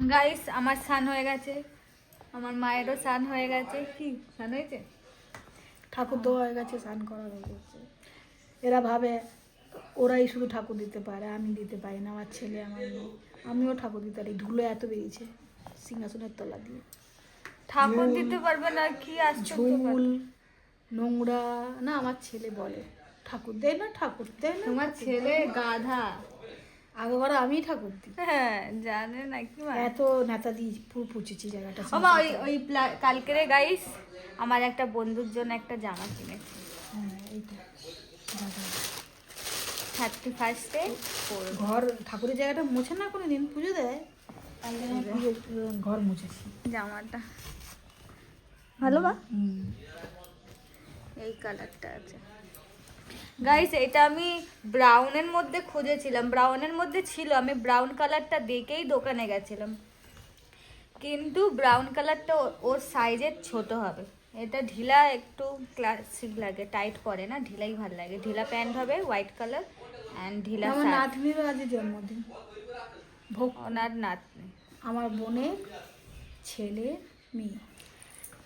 Guys আমার স্নান হয়ে গেছে, আমার মায়েরও স্নান হয়ে গেছে। কি স্নান হয়েছে? ঠাকুর দেওয়া হয়ে গেছে, স্নান করা হয়ে গেছে। এরা ভাবে ওরাই শুধু ঠাকুর দিতে পারে, আমি দিতে পারি না, আমার ছেলে আমার মেয়ে। আমিও ঠাকুর দিতে পারি, ধুলো এত বেরিয়েছে সিংহাসনের তলা দিয়ে। ঠাকুর ঝুল, দিতে পারবে না? কি আশ্চর্য ঝুল কথা। নোংরা না, আমার ছেলে বলে ঠাকুর দেয় না, ঠাকুর দেয় না। তোমার ছেলে গাধা। আগেবার আমি ঠাকুর দিই। হ্যাঁ জানে না কি মা। এত নেতা দিয়ে পুরো পুচেছি জায়গাটা। বাবা ওই কালকেরে গাইস আমার একটা বন্ধুর জন্য একটা জামা কিনেছি। হ্যাঁ এইটা 31-এ পরবো। ঘর ঠাকুরের জায়গাটা মুছে না, কোনো দিন পুজো দেয়, ঘর মুছেছি। জামাটা ভালো বা? হুম। এই কালারটা আছে গাইস। এটা আমি ব্রাউনের মধ্যে খুঁজেছিলাম, ব্রাউনের মধ্যে ছিল, আমি ব্রাউন কালারটা দেখেই দোকানে গেছিলাম, কিন্তু ব্রাউন কালারটা ওর সাইজের ছোট হবে। এটা ঢিলা একটু ক্লাসিক লাগে, টাইট করে না, ঢিলাই ভালো লাগে। ঢিলা প্যান্ট হবে হোয়াইট কালার অ্যান্ড ঢিলা আমার শার্ট। নাতনিরও আজ জন্মদিন, ভোগ ওনার নাতনি, আমার বোনের ছেলে মেয়ে।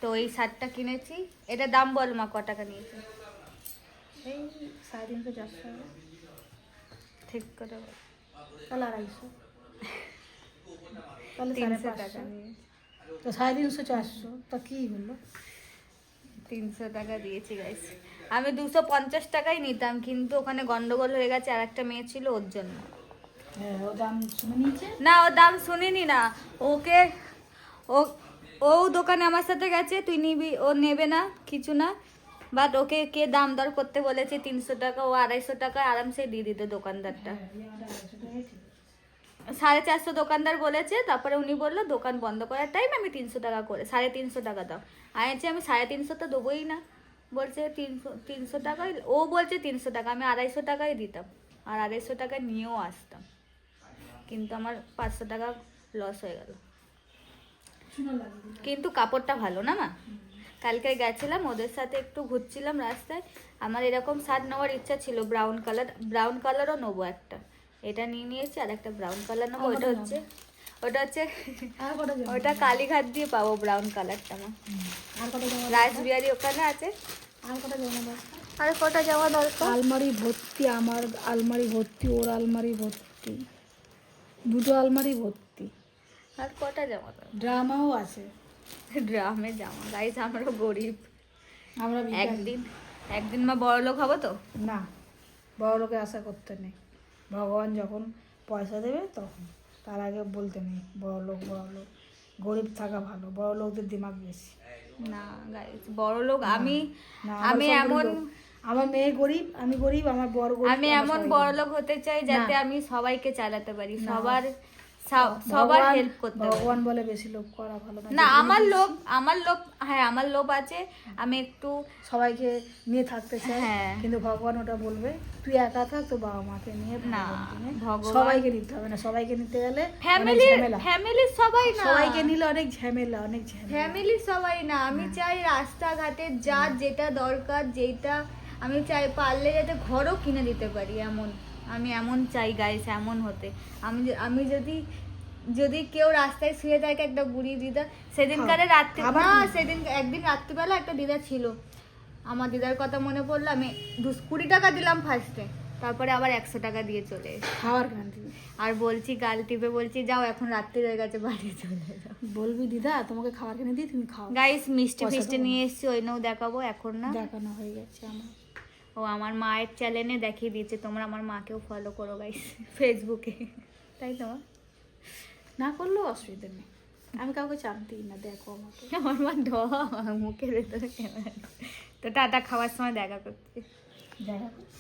তো এই শার্টটা কিনেছি। এটা দাম বল মা, ক টাকা নিয়েছে? এই 350-400 টাকা। ঠিক করে বল। তাহলে 250, তাহলে 300 550 টাকা নিয়েছে। তো 350 400, তা কি হলো? 300 টাকা দিয়েছি গাইস। আমি 250 টাকাই নিতাম, কিন্তু ওখানে গন্ডগোল হয়ে গেছে, আর একটা মেয়ে ছিল ওর জন্য। হ্যাঁ, ও দাম শুনে নিয়েছে। না ও দাম শুনিনি না, ওকে ও ও দোকানে আমার সাথে গেছে, তুই নিবি, ও নেবে না কিছু না, বাট ওকে কে দাম দর করতে বলেছে 300 টাকা, ও 250 টাকা আরামসে দিয়ে দিত দোকানদারটা। 450 দোকানদার বলেছে, তারপরে উনি বললো দোকান বন্ধ করার টাইম আমি 300 টাকা করে 350 টাকা দাও। আমি 350 তো দেবোই না, বলছে 300 টাকাই, ও বলছে 300 টাকা, আমি 250 টাকাই দিতাম, আর 250 টাকা নিয়েও আসতাম, কিন্তু আমার 500 টাকা লস হয়ে গেল। কিন্তু কাপড়টা ভালো না মা। কালকে গেছিলাম ওদের সাথে, একটু ঘুরছিলাম রাস্তায়, আমার এরকম শার্ট নেওয়ার ইচ্ছা ছিল, ব্রাউন কালারও নেবো একটা। এটা নিয়ে নিয়েছি, আর একটা ব্রাউন কালার নেবো। ওটা হচ্ছে আর কটা জামা? ওটা কালীঘাট দিয়ে পাবো ব্রাউন কালারটা মা। আর কটা জামা? রাসবিহারি ওখানে আছে। আর কটা জামা দরকার? আর কটা যাওয়া দরকার? আলমারি ভর্তি, আমার আলমারি ভর্তি, ওর আলমারি ভর্তি, দুটো আলমারি ভর্তি। আর কটা যাওয়া দরকার? ড্রামাও আছে। ড্রামে জামা গাইস, আমরাও গরিব। আমরা ভিখারি। একদিন মা বড়লোক হবো তো। না, বড় লোকে আশা করতে নেই, ভগবান যখন পয়সা দেবে তখন, তার আগে বলতে নেই বড় লোক। গরিব থাকা ভালো, বড় লোকদের দিমাগ বেশি। না গাইস, বড়লোক আমি না, আমি সব এমন গরিব। আমার মেয়ে গরিব, আমি গরিব, আমার বড় গরিব, আমি আমরা এমন সবাই বড়লোক হতে চাই যাতে না। আমি সবাইকে চালাতে পারি, না। সবার ভগবান- হেল্প করতে পারি। ভগবান বলে বেশি লোভ করা ভালো না। না যেগুলো আমার লোভ হ্যাঁ, আমার লোভ আছে, আমি একটু সবাইকে নিয়ে থাকতে চাই, হ্যাঁ। কিন্তু ভগবান ওটা বলবে তুই একা থাক, তো বাবা মাকে নিয়ে না, ভাই-বোনকে নিয়ে। ভগবান- সবাইকে নিতে হবে না, সবাইকে নিতে গেলে অনেক ফ্যামিলির ঝামেলা। সবাই না, সবাইকে নিলে অনেক ঝামেলা, অনেক ঝামেলা। ফ্যামিলি সবাই না। আমি চাই রাস্তাঘাটে যার যেটা দরকার, যেটা আমি চাই পারলে যাতে ঘরও কিনে দিতে পারি, আমি এমন চাই গাইস, এমন হতে। আমি যদি কেউ রাস্তায় শুয়ে থাকে, একটা বুড়ি দিদা, সেদিনকারে রাত্রি আবার না, একদিন রাত্রিবেলা একটা দিদা ছিল, আমার দিদার কথা মনে পড়লো, আমি 20 টাকা দিলাম ফার্স্টে, তারপরে আবার 100 টাকা দিয়ে চলে এসেছি। খাওয়ার কেন দিবি? আর বলছি গাল টিপে বলছি, যাও এখন রাত্রি হয়ে গেছে, বাড়ি চলে যাও। বলবি দিদা তোমাকে খাবার কিনে দিই, তুমি খাও। গাইস মিষ্টি পয়সা ফিষ্টি দেবো না। নিয়ে এসেছি, ওইটাও দেখাবো এখন না। দেখানো হয়ে গেছে আমার। ও আমার মায়ের চ্যানেলে দেখিয়ে দিয়েছে, তোমরা আমার মাকেও ফলো করো গাইস ফেসবুকে, তাই তো? না করলেও অসুবিধা নেই, আমি কাউকে চাপ দিই না, দেখো আমাকে। আমার মা মুখের ভেতরে ক্যামেরা। তো টাটা, খাওয়ার সময় দেখা করছি। দেখা করছি।